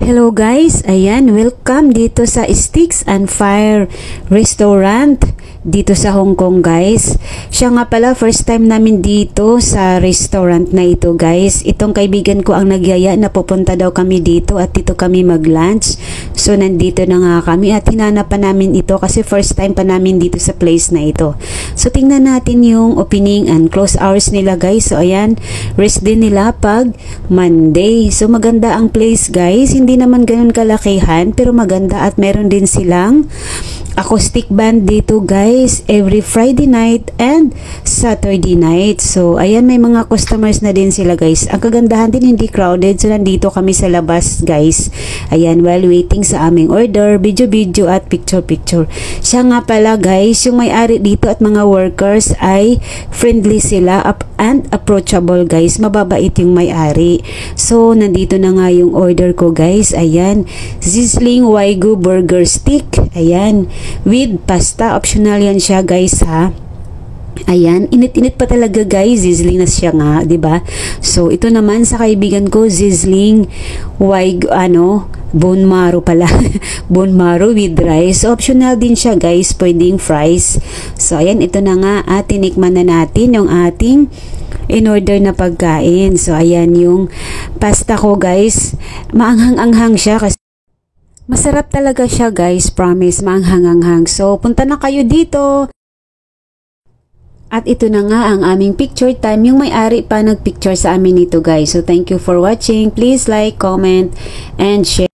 Hello guys, ayan, welcome dito sa Sticks and Fire Restaurant dito sa Hong Kong guys. Siya nga pala, first time namin dito sa restaurant na ito guys. Itong kaibigan ko ang nagyaya na pupunta daw kami dito at dito kami mag-lunch. So nandito na nga kami at hinanapan namin ito kasi first time pa namin dito sa place na ito. So tingnan natin yung opening and close hours nila guys. So ayan, rest din nila pag Monday. So maganda ang place guys, hindi naman ganun kalakihan pero maganda at meron din silang acoustic band dito guys every Friday night and Saturday night. So ayan, may mga customers na din sila guys. Ang kagandahan din, hindi crowded. So nandito kami sa labas guys, ayan, while waiting sa aming order, video at picture. Siya nga pala guys, yung may-ari dito at mga workers ay friendly sila and approachable guys. Mababait yung may-ari. So nandito na nga yung order ko guys. Ayan, sizzling wagyu burger stick, ayan, with pasta. Optional yan siya guys ha. Ayan, init-init pa talaga guys, sizzling na siya nga, 'di ba? So ito naman sa kaibigan ko, sizzling wagyu bone marrow pala. Bone marrow with rice. So, optional din siya guys, pwedeng fries. So ayan, ito na nga at tinikman na natin yung ating in-order na pagkain. So ayan yung pasta ko guys. Maanghang-anghang siya kasi masarap talaga siya guys, promise, maanghang-anghang. So punta na kayo dito. At ito na nga ang aming picture time. Yung may-ari pa nagpicture sa amin nito guys. So thank you for watching. Please like, comment, and share.